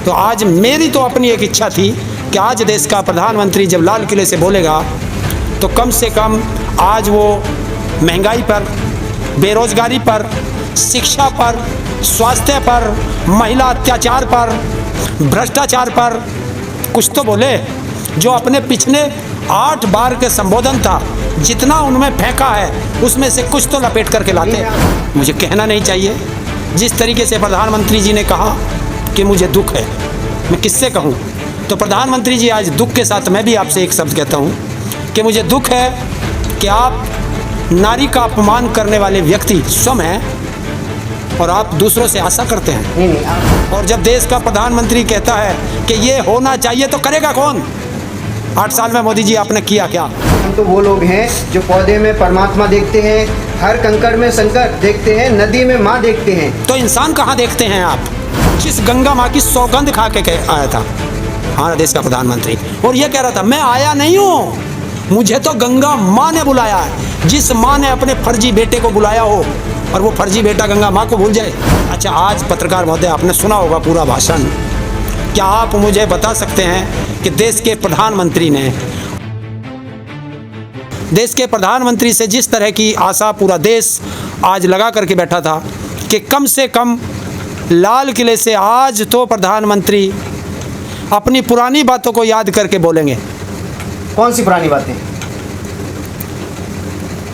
तो आज मेरी तो अपनी एक इच्छा थी कि आज देश का प्रधानमंत्री जब लाल किले से बोलेगा तो कम से कम आज वो महंगाई पर, बेरोजगारी पर, शिक्षा पर, स्वास्थ्य पर, महिला अत्याचार पर, भ्रष्टाचार पर कुछ तो बोले। जो अपने पिछले 8 बार के संबोधन था, जितना उनमें फेंका है उसमें से कुछ तो लपेट करके लाते। मुझे कहना नहीं चाहिए, जिस तरीके से प्रधानमंत्री जी ने कहा कि मुझे दुख है, मैं किससे कहूँ। तो प्रधानमंत्री जी आज दुख के साथ मैं भी आपसे एक शब्द कहता हूँ कि मुझे दुख है कि आप नारी का अपमान करने वाले व्यक्ति स्वयं हैं और आप दूसरों से आशा करते हैं। और जब देश का प्रधानमंत्री कहता है कि ये होना चाहिए तो करेगा कौन? 8 साल में मोदी जी आपने किया क्या? हम तो वो लोग हैं जो पौधे में परमात्मा देखते हैं, हर कंकड़ में शंकर देखते हैं, नदी में माँ देखते हैं। तो इंसान कहाँ देखते हैं आप? जिस गंगा माँ की सौगंध खा के आया था हमारा देश का प्रधानमंत्री, और ये कह रहा था मैं आया नहीं हूँ, मुझे तो गंगा माँ ने बुलाया है। जिस माँ ने अपने फर्जी बेटे को बुलाया हो और वो फर्जी बेटा गंगा माँ को भूल जाए। अच्छा, आज पत्रकार महोदय आपने सुना होगा पूरा भाषण, क्या आप मुझे बता सकते हैं कि देश के प्रधानमंत्री से जिस तरह की आशा पूरा देश आज लगा करके बैठा था कि कम से कम लाल किले से आज तो प्रधानमंत्री अपनी पुरानी बातों को याद करके बोलेंगे। कौन सी पुरानी बातें?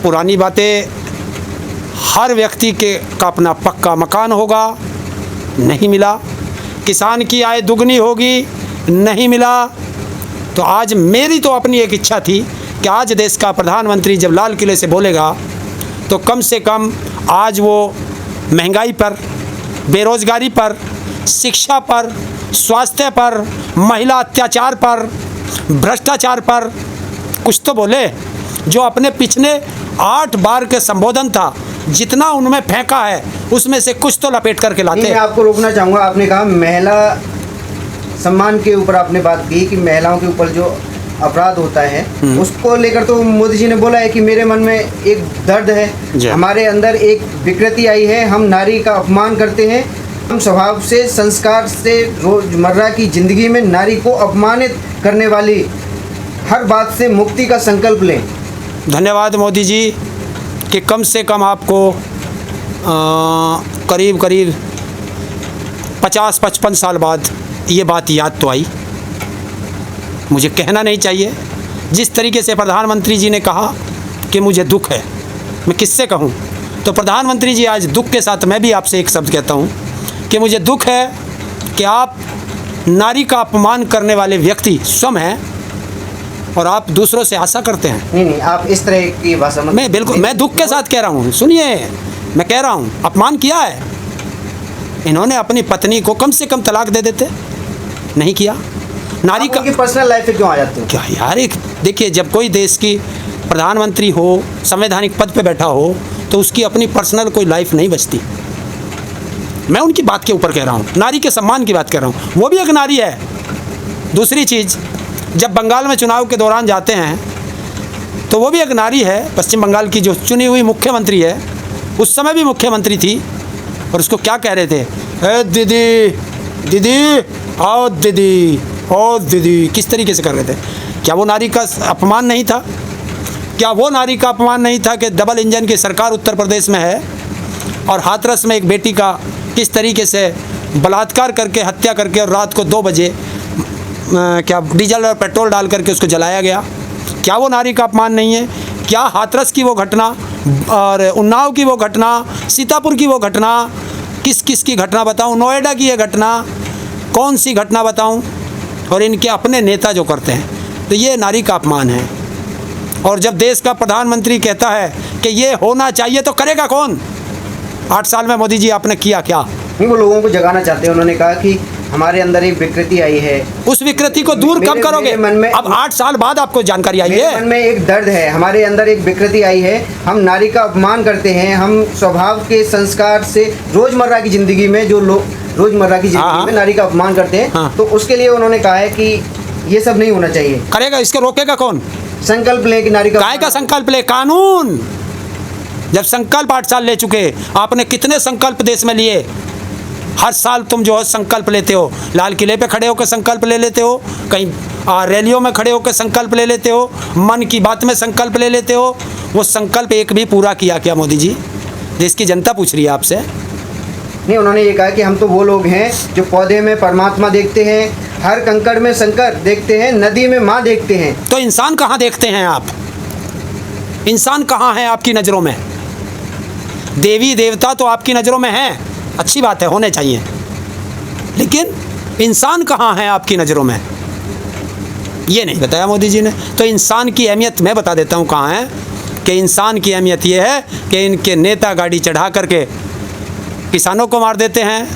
पुरानी बातें, हर व्यक्ति का अपना पक्का मकान होगा, नहीं मिला। किसान की आय दुगनी होगी, नहीं मिला। तो आज मेरी तो अपनी एक इच्छा थी कि आज देश का प्रधानमंत्री जब लाल किले से बोलेगा तो कम से कम आज वो महंगाई पर, बेरोजगारी पर, शिक्षा पर, स्वास्थ्य पर, महिला अत्याचार पर, भ्रष्टाचार पर कुछ तो बोले। जो अपने पिछले 8 बार के संबोधन था, जितना उनमें फेंका है उसमें से कुछ तो लपेट करके लाते। मैं आपको रोकना चाहूँगा। आपने कहा महिला सम्मान के ऊपर आपने बात की कि महिलाओं के ऊपर जो अपराध होता है उसको लेकर तो मोदी जी ने बोला है कि मेरे मन में एक दर्द है, हमारे अंदर एक विकृति आई है, हम नारी का अपमान करते हैं, हम स्वभाव से, संस्कार से रोजमर्रा की जिंदगी में नारी को अपमानित करने वाली हर बात से मुक्ति का संकल्प लें। धन्यवाद मोदी जी कि कम से कम आपको करीब 50-55 साल बाद ये बात याद तो आई। मुझे कहना नहीं चाहिए, जिस तरीके से प्रधानमंत्री जी ने कहा कि मुझे दुख है, मैं किससे कहूँ। तो प्रधानमंत्री जी आज दुख के साथ मैं भी आपसे एक शब्द कहता हूँ कि मुझे दुख है कि आप नारी का अपमान करने वाले व्यक्ति स्वयं हैं और आप दूसरों से आशा करते हैं। नहीं, आप इस तरह की भाषा मत। मैं बिल्कुल, मैं दुख के साथ कह रहा हूँ। सुनिए, मैं कह रहा हूँ अपमान किया है इन्होंने। अपनी पत्नी को कम से कम तलाक दे देते, नहीं किया। नारी का पर्सनल लाइफ में क्यों आ जाते हो? क्या यार, एक देखिए, जब कोई देश की प्रधानमंत्री हो, संवैधानिक पद पे बैठा हो, तो उसकी अपनी पर्सनल कोई लाइफ नहीं बचती। मैं उनकी बात के ऊपर कह रहा हूँ, नारी के सम्मान की बात कर रहा हूँ। वो भी एक नारी है। दूसरी चीज़, जब बंगाल में चुनाव के दौरान जाते हैं तो वो भी एक नारी है। पश्चिम बंगाल की जो चुनी हुई मुख्यमंत्री है, उस समय भी मुख्यमंत्री थी, और उसको क्या कह रहे थे, ए दीदी दीदी आओ, दीदी ओ दीदी, किस तरीके से कर रहे थे। क्या वो नारी का अपमान नहीं था? क्या वो नारी का अपमान नहीं था कि डबल इंजन की सरकार उत्तर प्रदेश में है और हाथरस में एक बेटी का किस तरीके से बलात्कार करके, हत्या करके, और रात को 2 बजे क्या डीजल और पेट्रोल डाल करके उसको जलाया गया? क्या वो नारी का अपमान नहीं है? क्या हाथरस की वो घटना और उन्नाव की वो घटना, सीतापुर की वो घटना, किस किस की घटना बताऊं, नोएडा की ये घटना, कौन सी घटना बताऊं? और इनके अपने नेता जो करते हैं, तो ये नारी का अपमान है। और जब देश का प्रधानमंत्री कहता है कि ये होना चाहिए तो करेगा कौन? 8 साल में मोदी जी आपने किया क्या? नहीं, वो लोगों को जगाना चाहते हैं। उन्होंने कहा कि हमारे अंदर एक विकृति आई है। उस विकृति को दूर कब करोगे? मन में अब 8 साल बाद आपको जानकारी आई है। मन में एक दर्द है, हमारे अंदर एक विकृति आई है, हम नारी का अपमान करते हैं, हम स्वभाव के, संस्कार से रोजमर्रा की जिंदगी में जो लोग रोजमर्रा की जिंदगी में नारी का अपमान करते हैं, तो उसके लिए उन्होंने कहा है कि ये सब नहीं होना चाहिए। करेगा, इसको रोकेगा कौन? संकल्प ले कि नारी का, काय का संकल्प ले? कानून। जब संकल्प 8 साल ले चुके, आपने कितने संकल्प देश में लिए? हर साल तुम जो है संकल्प लेते हो, लाल किले पे खड़े होकर संकल्प ले लेते हो, कहीं रैलियों में खड़े होकर संकल्प ले लेते हो, मन की बात में संकल्प ले लेते हो। वो संकल्प एक भी पूरा किया क्या मोदी जी? देश की जनता पूछ रही है आपसे। नहीं, उन्होंने ये कहा कि हम तो वो लोग हैं जो पौधे में परमात्मा देखते हैं, हर कंकड़ में शंकर देखते हैं, नदी में माँ देखते हैं। तो इंसान कहाँ देखते हैं आप? इंसान कहाँ है आपकी नज़रों में? देवी देवता तो आपकी नज़रों में हैं, अच्छी बात है, होने चाहिए, लेकिन इंसान कहाँ है आपकी नज़रों में? ये नहीं बताया मोदी जी ने। तो इंसान की अहमियत मैं बता देता हूँ कहाँ है। कि इंसान की अहमियत ये है कि इनके नेता गाड़ी चढ़ा करके किसानों को मार देते हैं,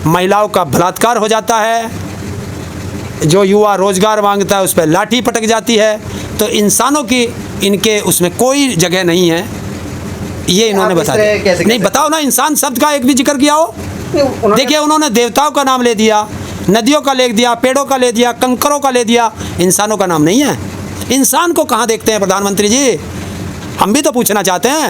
महिलाओं का बलात्कार हो जाता है, जो युवा रोजगार मांगता है उस पर लाठी पटक जाती है। तो इंसानों की इनके उसमें कोई जगह नहीं है, ये इन्होंने बता दिया। नहीं बताओ ना, इंसान शब्द का एक भी जिक्र किया हो? देखिए, उन्होंने देवताओं का नाम ले दिया, नदियों का ले दिया, पेड़ों का ले दिया, कंकरों का ले दिया, इंसानों का नाम नहीं है। इंसान को कहाँ देखते हैं प्रधानमंत्री जी? हम भी तो पूछना चाहते हैं।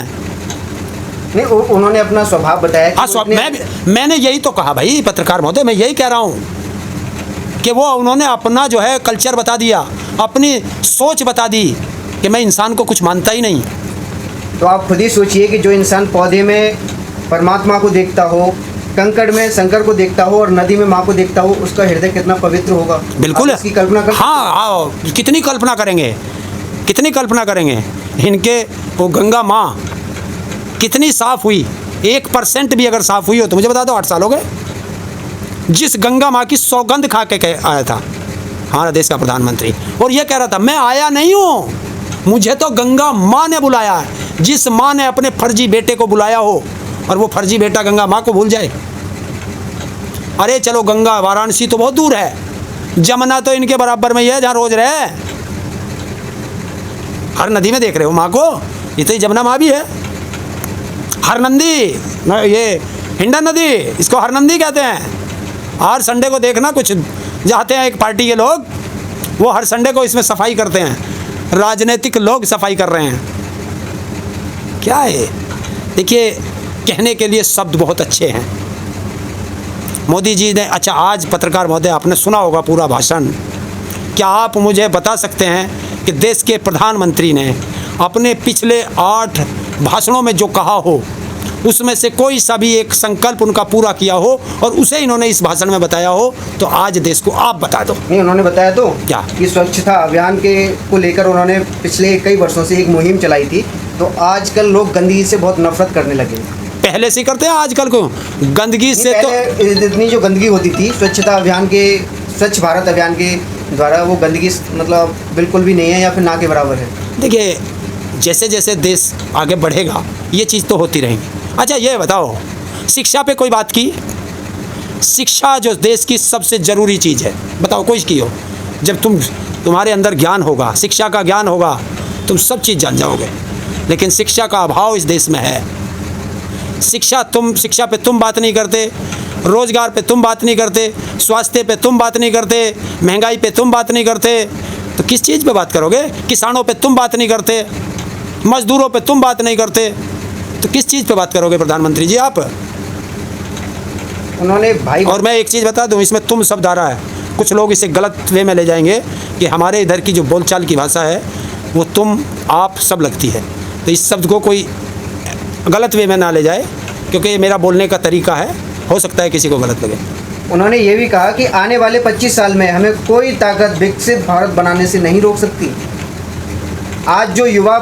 नहीं, उन्होंने अपना स्वभाव बताया कि मैंने यही तो कहा भाई पत्रकार महोदय, मैं यही कह रहा हूँ कि वो उन्होंने अपना जो है कल्चर बता दिया, अपनी सोच बता दी कि मैं इंसान को कुछ मानता ही नहीं। तो आप खुद ही सोचिए कि जो इंसान पौधे में परमात्मा को देखता हो, कंकड़ में शंकर को देखता हो और नदी में माँ को देखता हो, उसका हृदय कितना पवित्र होगा। बिल्कुल, इसकी कल्पना कर। हाँ, कितनी कल्पना करेंगे, कितनी कल्पना करेंगे। इनके वो गंगा माँ कितनी साफ हुई, 1% भी अगर साफ हुई हो तो मुझे बता दो, 8 साल हो गए। जिस गंगा माँ की सौगंध खा के आया था हमारा देश का प्रधानमंत्री, और ये कह रहा था मैं आया नहीं हूँ, मुझे तो गंगा माँ ने बुलाया है। जिस माँ ने अपने फर्जी बेटे को बुलाया हो और वो फर्जी बेटा गंगा माँ को भूल जाए। अरे चलो, गंगा वाराणसी तो बहुत दूर है, जमुना तो इनके बराबर में ही है जहाँ रोज रहे। हर नदी में देख रहे हो माँ को, ये तो जमुना माँ भी है। हर नंदी, ये हिंडन नदी, इसको हर नंदी कहते हैं। हर संडे को देखना, कुछ जाते हैं एक पार्टी के लोग, वो हर संडे को इसमें सफाई करते हैं, राजनीतिक लोग सफाई कर रहे हैं। क्या है? देखिए, कहने के लिए शब्द बहुत अच्छे हैं मोदी जी ने। अच्छा, आज पत्रकार महोदय आपने सुना होगा पूरा भाषण। क्या आप मुझे बता सकते हैं कि देश के प्रधानमंत्री ने अपने पिछले 8 भाषणों में जो कहा हो उसमें से कोई सा भी एक संकल्प उनका पूरा किया हो और उसे इन्होंने इस भाषण में बताया हो, तो आज देश को आप बता दो। नहीं, उन्होंने बताया तो क्या कि स्वच्छता अभियान को लेकर उन्होंने पिछले कई वर्षों से एक मुहिम चलाई थी। तो आजकल लोग गंदगी से बहुत नफरत करने लगे। पहले से करते हैं, आजकल को गंदगी से तो इतनी जो गंदगी होती थी स्वच्छता अभियान के, स्वच्छ भारत अभियान के द्वारा, वो गंदगी मतलब बिल्कुल भी नहीं है या फिर ना के बराबर है। देखिए, जैसे जैसे देश आगे बढ़ेगा ये चीज़ तो होती रहेंगी। अच्छा, ये बताओ, शिक्षा पे कोई बात की? शिक्षा जो देश की सबसे ज़रूरी चीज़ है, बताओ कोई की हो? जब तुम्हारे अंदर ज्ञान होगा, शिक्षा का ज्ञान होगा, तुम सब चीज़ जान जाओगे। लेकिन शिक्षा का अभाव इस देश में है। शिक्षा पे तुम बात नहीं करते, रोज़गार पे तुम बात नहीं करते, स्वास्थ्य पे तुम बात नहीं करते, महंगाई पे तुम बात नहीं करते, तो किस चीज़ पे बात करोगे? किसानों पे तुम बात नहीं करते, मजदूरों पे तुम बात नहीं करते, तो किस चीज़ पे बात करोगे प्रधानमंत्री जी आप? उन्होंने भाई, और मैं एक चीज़ बता दूं, इसमें तुम शब्द आ रहा है, कुछ लोग इसे गलत वे में ले जाएंगे कि हमारे इधर की जो बोलचाल की भाषा है वो तुम आप सब लगती है। तो इस शब्द को कोई गलत वे में ना ले जाए, क्योंकि ये मेरा बोलने का तरीका है, हो सकता है किसी को गलत लगे। उन्होंने ये भी कहा कि आने वाले 25 साल में हमें कोई ताकत विकसित भारत बनाने से नहीं रोक सकती। आज जो युवा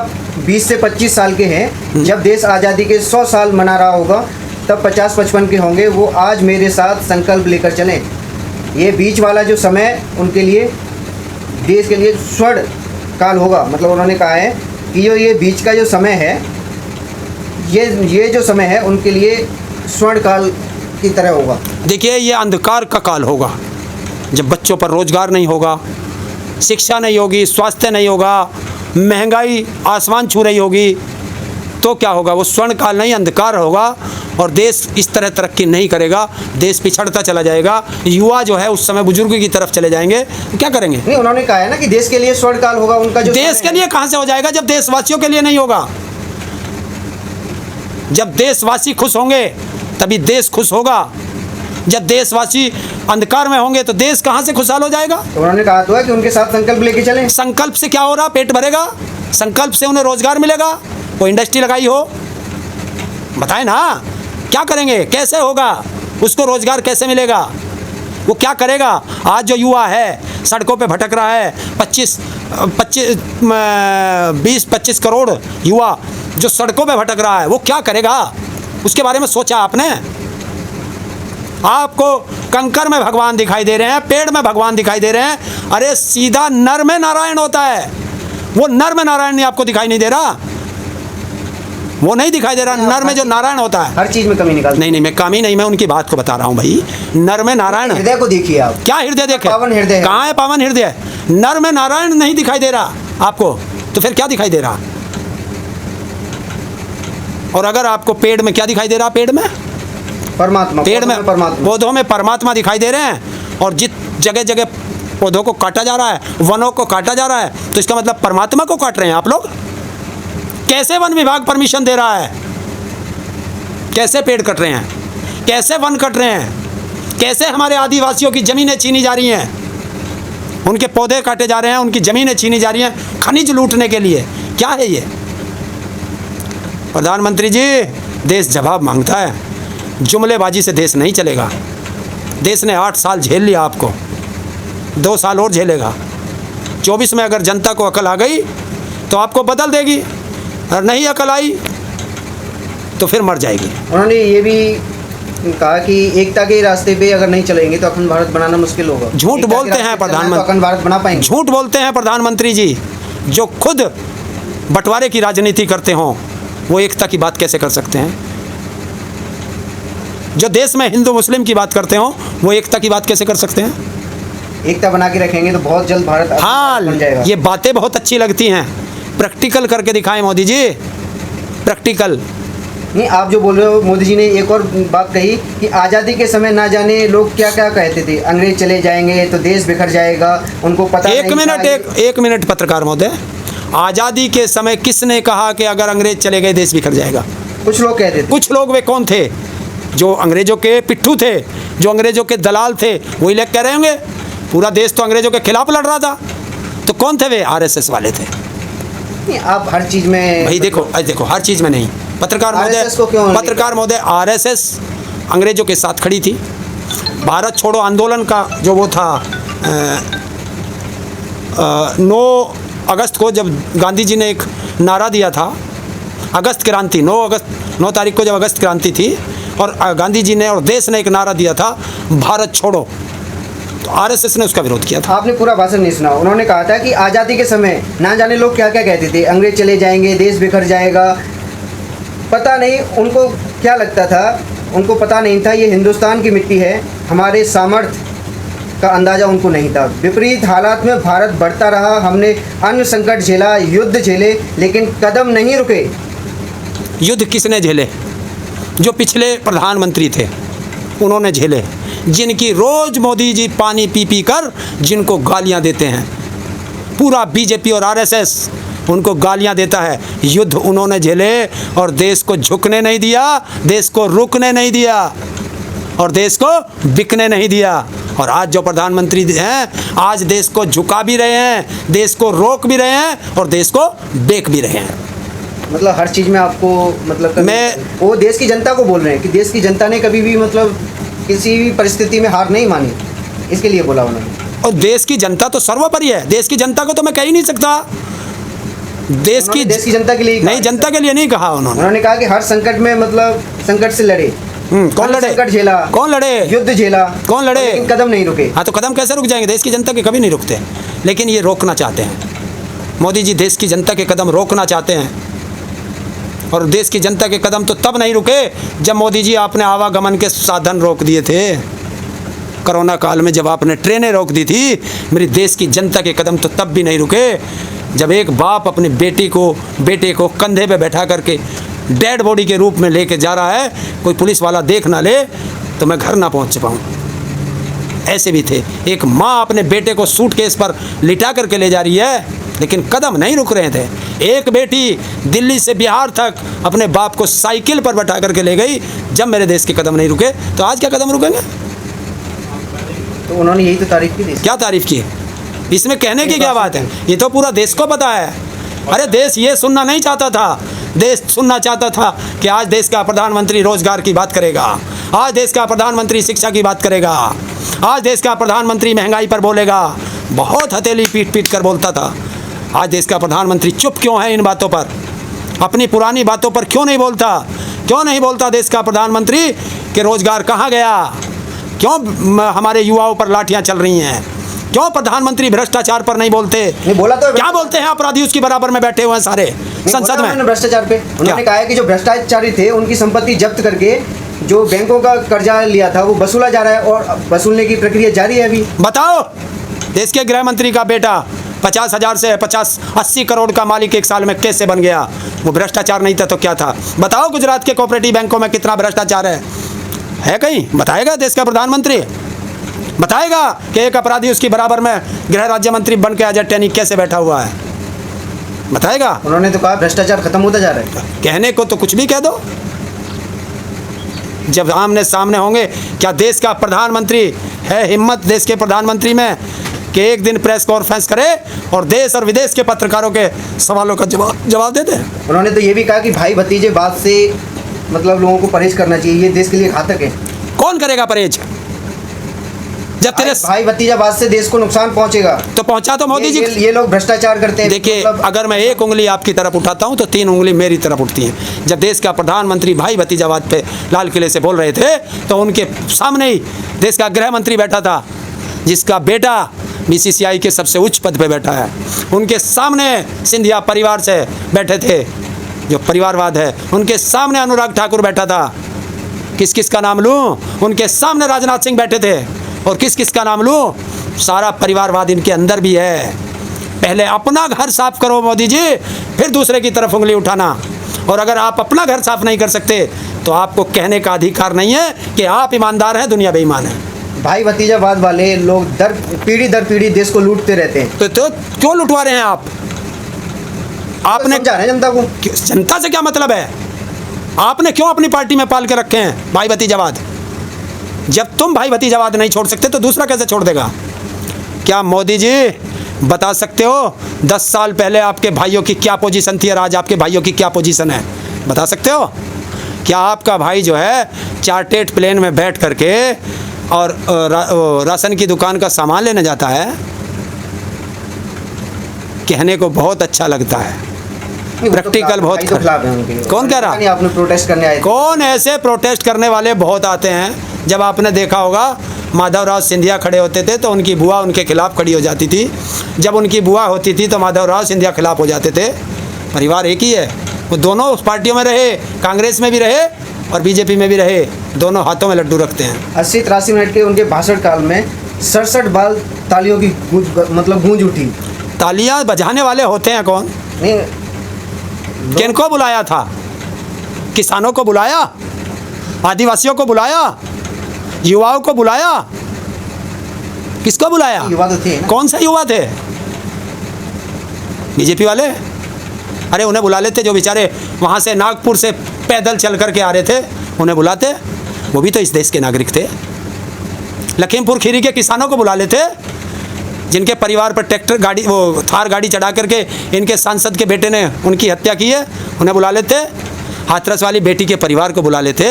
20 से 25 साल के हैं, जब देश आज़ादी के 100 साल मना रहा होगा तब 50-55 के होंगे, वो आज मेरे साथ संकल्प लेकर चलें। ये बीच वाला जो समय उनके लिए, देश के लिए स्वर्ण काल होगा। मतलब उन्होंने कहा है कि ये बीच का जो समय है, ये जो समय है उनके लिए स्वर्ण काल की तरह होगा। देखिए, ये अंधकार का काल होगा, जब बच्चों पर रोजगार नहीं होगा, शिक्षा नहीं होगी, स्वास्थ्य नहीं होगा, महंगाई आसमान छू रही होगी, तो क्या होगा? वो स्वर्ण काल नहीं, अंधकार होगा और देश इस तरह तरक्की नहीं करेगा, देश पिछड़ता चला जाएगा। युवा जो है उस समय बुजुर्ग की तरफ चले जाएंगे, तो क्या करेंगे? नहीं, उन्होंने कहा है ना कि देश के लिए स्वर्ण काल होगा उनका। जो देश के लिए कहाँ से हो जाएगा जब देशवासियों के लिए नहीं होगा? जब देशवासी खुश होंगे तभी देश खुश होगा। जब देशवासी अंधकार में होंगे तो देश कहाँ से खुशहाल हो जाएगा? तो उन्होंने कहा तो है कि उनके साथ संकल्प लेके चलें। संकल्प से क्या हो रहा? पेट भरेगा? संकल्प से उन्हें रोजगार मिलेगा? कोई इंडस्ट्री लगाई हो? बताए ना, क्या करेंगे? कैसे होगा? उसको रोजगार कैसे मिलेगा? वो क्या करेगा? आज जो युवा है सड़कों पे भटक रहा है, 20-25 करोड़ युवा जो सड़कों पे भटक रहा है, वो क्या करेगा? उसके बारे में सोचा आपने? आपको कंकर में भगवान दिखाई दे रहे हैं, पेड़ में भगवान दिखाई दे रहे हैं। अरे सीधा नर में नारायण होता है, वो नर में नारायण नहीं आपको दिखाई नहीं दे रहा? वो नहीं दिखाई दे रहा नर में जो नारायण होता है? हर चीज में कमी निकाल। नहीं, मैं कमी नहीं, मैं उनकी बात को बता रहा हूँ भाई। नर में नारायण, हृदय को देखिए आप। क्या हृदय देखे? पावन हृदय है। कहाँ है पावन हृदय? नर में नारायण नहीं दिखाई दे रहा आपको, तो फिर क्या दिखाई दे रहा? और अगर आपको पेड़ में क्या दिखाई दे रहा? पेड़ में परमात्मा, पेड़ में परमात्मा, पौधों में परमात्मा दिखाई दे रहे हैं। और जिस जगह जगह पौधों को काटा जा रहा है, वनों को काटा जा रहा है, तो इसका मतलब परमात्मा को काट रहे हैं आप लोग। कैसे वन विभाग परमिशन दे रहा है? कैसे पेड़ कट रहे हैं? कैसे वन कट रहे हैं? कैसे हमारे आदिवासियों की ज़मीनें छीनी जा रही हैं? उनके पौधे काटे जा रहे हैं, उनकी ज़मीनें छीनी जा रही हैं खनिज लूटने के लिए। क्या है ये? प्रधानमंत्री जी, देश जवाब मांगता है। जुमलेबाजी से देश नहीं चलेगा। देश ने 8 साल झेल लिया आपको, 2 साल और झेलेगा। 24 में अगर जनता को अकल आ गई तो आपको बदल देगी, और नहीं अकल आई तो फिर मर जाएगी। उन्होंने ये भी कहा कि एकता के रास्ते पे अगर नहीं चलेंगे तो अखंड भारत बनाना मुश्किल होगा। झूठ बोलते हैं प्रधानमंत्री, अखंड भारत बना पाएंगे? झूठ बोलते हैं प्रधानमंत्री जी। जो खुद बंटवारे की राजनीति करते हों, वो एकता की बात कैसे कर सकते हैं? जो देश में हिंदू मुस्लिम की बात करते हों, वो एकता की बात कैसे कर सकते हैं? एकता बना के रखेंगे तो बहुत जल्द भारत हाँ, बन जाएगा। ये बातें बहुत अच्छी लगती हैं, प्रैक्टिकल करके दिखाएं मोदी जी, प्रैक्टिकल। नहीं, आप जो बोल रहे हो, मोदी जी ने एक और बात कही कि आज़ादी के समय ना जाने लोग क्या क्या कहते थे, अंग्रेज चले जाएंगे तो देश बिखर जाएगा, उनको पता नहीं था। एक मिनट पत्रकार महोदय, आज़ादी के समय किसने कहा कि अगर अंग्रेज चले गए देश बिखर जाएगा? कुछ लोग कहते थे। कुछ लोग, वे कौन थे? जो अंग्रेजों के पिट्ठू थे, जो अंग्रेजों के दलाल थे, वही लोग कह रहे होंगे। पूरा देश तो अंग्रेजों के खिलाफ लड़ रहा था, तो कौन थे वे? RSS वाले थे। नहीं, आप हर चीज़ में भाई देखो हर चीज़ में नहीं। पत्रकार महोदय, RSS अंग्रेजों के साथ खड़ी थी। भारत छोड़ो आंदोलन का जो वो था 9 अगस्त को, जब गांधी जी ने एक नारा दिया था, अगस्त क्रांति, 9 तारीख को जब अगस्त क्रांति थी, और गांधी जी ने और देश ने एक नारा दिया था, भारत छोड़ो, तो RSS ने उसका विरोध किया था। आपने पूरा भाषण नहीं सुना। उन्होंने कहा था कि आज़ादी के समय ना जाने लोग क्या क्या कहते थे, अंग्रेज चले जाएंगे, देश बिखर जाएगा। पता नहीं उनको क्या लगता था, उनको पता नहीं था ये हिंदुस्तान की मिट्टी है, हमारे सामर्थ्य का अंदाज़ा उनको नहीं था। विपरीत हालात में भारत बढ़ता रहा, हमने अन्न संकट झेला, युद्ध झेले, लेकिन कदम नहीं रुके। युद्ध किसने झेले? जो पिछले प्रधानमंत्री थे उन्होंने झेले, जिनकी रोज़ मोदी जी पानी पी पी कर जिनको गालियां देते हैं। पूरा बीजेपी और RSS उनको गालियां देता है। युद्ध उन्होंने झेले और देश को झुकने नहीं दिया, देश को रुकने नहीं दिया, और देश को बिकने नहीं दिया। और आज जो प्रधानमंत्री हैं, आज देश को झुका भी रहे हैं, देश को रोक भी रहे हैं, और देश को बेक भी रहे हैं। मतलब हर चीज़ में आपको मतलब वो देश की जनता को बोल रहे हैं कि देश की जनता ने कभी भी मतलब किसी भी परिस्थिति में हार नहीं मानी, इसके लिए बोला उन्होंने। और देश की जनता तो सर्वोपरि है। देश की जनता को तो मैं कह ही नहीं सकता। देश की जनता के लिए नहीं, जनता के लिए नहीं कहा उन्होंने कहा कि हर संकट में मतलब संकट से लड़े। कौन लड़े? संकट झेला। कौन लड़े? युद्ध झेला। कौन लड़े? लेकिन कदम नहीं रुके। हाँ, तो कदम कैसे रुक जाएंगे? देश की जनता के कभी नहीं रुकते, लेकिन ये रोकना चाहते हैं। मोदी जी देश की जनता के कदम रोकना चाहते हैं, और देश की जनता के कदम तो तब नहीं रुके जब मोदी जी आपने आवागमन के साधन रोक दिए थे। कोरोना काल में जब आपने ट्रेनें रोक दी थी, मेरी देश की जनता के कदम तो तब भी नहीं रुके जब एक बाप अपनी बेटे को कंधे पे बैठा करके डेड बॉडी के रूप में लेके जा रहा है, कोई पुलिस वाला देख ना ले तो मैं घर ना पहुंच पाऊँ। ऐसे भी थे। एक माँ अपने बेटे को सूटकेस पर लिटा करके ले जा रही है, लेकिन कदम नहीं रुक रहे थे। एक बेटी दिल्ली से बिहार तक अपने बाप को साइकिल पर बैठा करके ले गई। जब मेरे देश के कदम नहीं रुके, तो आज क्या कदम रुकेंगे? तो उन्होंने यही तो तारीफ की थी। क्या तारीफ की? इसमें कहने की क्या बात है? ये तो पूरा देश को पता है। अरे देश ये सुनना नहीं चाहता था, देश सुनना चाहता था कि आज देश का प्रधानमंत्री रोजगार की बात करेगा, आज देश का प्रधानमंत्री शिक्षा की बात करेगा, आज देश का प्रधानमंत्री महंगाई पर बोलेगा। बहुत हथेली पीट पीट कर बोलता था। आज देश का प्रधानमंत्री चुप क्यों है इन बातों पर? अपनी पुरानी बातों पर क्यों नहीं बोलता? क्यों नहीं बोलता देश का प्रधानमंत्री कि रोजगार कहाँ गया? क्यों हमारे युवाओं पर लाठियां चल रही हैं? क्यों प्रधानमंत्री भ्रष्टाचार पर नहीं बोलते? नहीं बोला तो, क्या बोलते हैं? अपराधी उसके बराबर में बैठे हुए हैं सारे संसद में। भ्रष्टाचार पे उन्होंने कहा है कि जो भ्रष्टाचारी थे उनकी संपत्ति जब्त करके जो बैंकों का कर्जा लिया था वो वसूला जा रहा है और वसूलने की प्रक्रिया जारी है अभी। बताओ, देश के गृह मंत्री का बेटा 50,000 से 50-80 करोड़ का मालिक एक साल में कैसे बन गया? वो भ्रष्टाचार नहीं था तो क्या था? बताओ, गुजरात के कोऑपरेटिव बैंकों में कितना भ्रष्टाचार है कहीं? बताएगा देश का प्रधानमंत्री? बताएगा कि एक अपराधी उसकी बराबर में गृह राज्य मंत्री बन के अजय टैनी कैसे बैठा हुआ है? बताएगा? उन्होंने तो कहा भ्रष्टाचार खत्म होता जा रहा है। कहने को तो कुछ भी कह दो, जब आमने सामने होंगे। क्या देश का प्रधानमंत्री है हिम्मत देश के प्रधानमंत्री में कि एक दिन प्रेस कॉन्फ्रेंस करे और देश और विदेश के पत्रकारों के सवालों का जवाब दे दे? उन्होंने तो ये भी कहा कि भाई भतीजे बात से मतलब लोगों को परहेज करना चाहिए, ये देश के लिए घातक है। कौन करेगा परहेज? जब तेरे भाई भतीजा बात से देश को नुकसान पहुंचेगा तो पहुंचा तो मोदी जी। ये लोग भ्रष्टाचार करते हैं। देखिए, अगर मैं एक उंगली आपकी तरफ उठाता हूं तो 3 उंगली मेरी तरफ उठती हैं। जब देश का प्रधानमंत्री भाई भतीजावाद पे लाल किले से बोल रहे थे तो उनके सामने ही देश का गृह मंत्री बैठा था, जिसका बेटा BCCI के सबसे उच्च पद पे बैठा है। उनके सामने सिंधिया परिवार से बैठे थे, जो परिवारवाद है। उनके सामने अनुराग ठाकुर बैठा था। किस किस का नाम लूँ? उनके सामने राजनाथ सिंह बैठे थे। और किस किस का नाम लूँ? सारा परिवारवाद इनके अंदर भी है। पहले अपना घर साफ करो मोदी जी, फिर दूसरे की तरफ उंगली उठाना। और अगर आप अपना घर साफ नहीं कर सकते तो आपको कहने का अधिकार नहीं है कि आप ईमानदार हैं, दुनिया बेईमान है। भाई भतीजावाद वाले लोग पीढ़ी दर पीढ़ी देश को लूटते रहते हैं। तो क्यों लुटवा रहे हैं आप? आपने समझा रहे हैं जनता को। जनता से क्या मतलब है? आपने क्यों अपनी पार्टी में पाल के रखे हैं भाई भतीजावाद? जब तुम भाई भतीजावाद नहीं छोड़ सकते तो दूसरा कैसे छोड़ देगा? क्या मोदी जी बता सकते हो 10 साल पहले आपके भाइयों की क्या पोजीशन थी और आज आपके भाइयों की क्या पोजीशन है? बता सकते हो? क्या आपका भाई जो है चार्टर्ड प्लेन में बैठ करके और राशन की दुकान का सामान लेने जाता है? कहने को बहुत अच्छा लगता है, प्रैक्टिकल बहुत कौन कह रहा? आपने प्रोटेस्ट करने आए? कौन ऐसे प्रोटेस्ट करने वाले बहुत आते हैं। जब आपने देखा होगा माधवराव सिंधिया खड़े होते थे तो उनकी बुआ उनके खिलाफ खड़ी हो जाती थी। जब उनकी बुआ होती थी तो माधवराव सिंधिया खिलाफ हो जाते थे। परिवार एक ही है। वो दोनों उस पार्टियों में रहे, कांग्रेस में भी रहे और BJP में भी रहे। दोनों हाथों में लड्डू रखते हैं। 80-83 मिनट के उनके भाषण काल में 67 बार तालियों की गूंज उठी। तालियां बजाने वाले होते हैं कौन? किनको बुलाया था? किसानों को बुलाया, आदिवासियों को बुलाया, युवाओं को बुलाया? किसको बुलाया? युवा तो थे। कौन सा युवा थे? BJP वाले? अरे उन्हें बुला लेते जो बेचारे वहाँ से नागपुर से पैदल चल करके आ रहे थे, उन्हें बुलाते। वो भी तो इस देश के नागरिक थे। लखीमपुर खीरी के किसानों को बुला लेते, जिनके परिवार पर ट्रैक्टर गाड़ी वो थार गाड़ी चढ़ा करके इनके सांसद के बेटे ने उनकी हत्या की है, उन्हें बुला लेते। हाथरस वाली बेटी के परिवार को बुला लेते।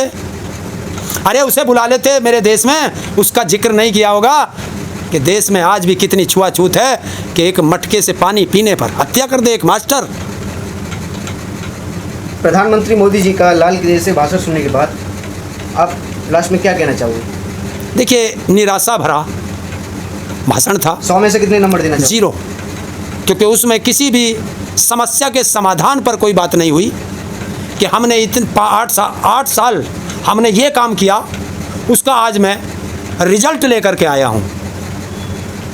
अरे उसे बुला लेते। मेरे देश में उसका जिक्र नहीं किया होगा कि देश में आज भी कितनी छुआछूत है कि एक मटके से पानी पीने पर हत्या कर दे एक मास्टर। प्रधानमंत्री मोदी जी का लाल किले से भाषण सुनने के बाद आप लास्ट में क्या कहना चाहोगे? देखिए, निराशा भरा भाषण था। 100 में से कितने नंबर देना चाहोगे? 0, क्योंकि उसमें किसी भी समस्या के समाधान पर कोई बात नहीं हुई कि हमने इतने 8 साल हमने ये काम किया, उसका आज मैं रिजल्ट लेकर के आया हूँ।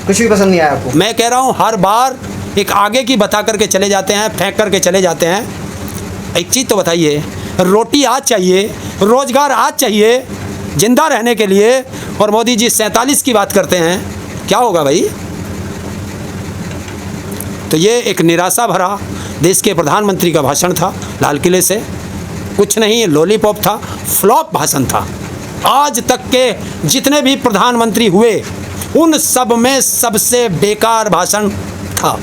कुछ भी पसंद नहीं आया आपको? मैं कह रहा हूँ हर बार एक आगे की बता करके चले जाते हैं, फेंक करके चले जाते हैं। एक चीज़ तो बताइए, रोटी आज चाहिए, रोजगार आज चाहिए जिंदा रहने के लिए, और मोदी जी 47 की बात करते हैं। क्या होगा भाई? तो ये एक निराशा भरा देश के प्रधानमंत्री का भाषण था लाल किले से। कुछ नहीं, लॉलीपॉप था, फ्लॉप भाषण था। आज तक के जितने भी प्रधानमंत्री हुए उन सब में सबसे बेकार भाषण था।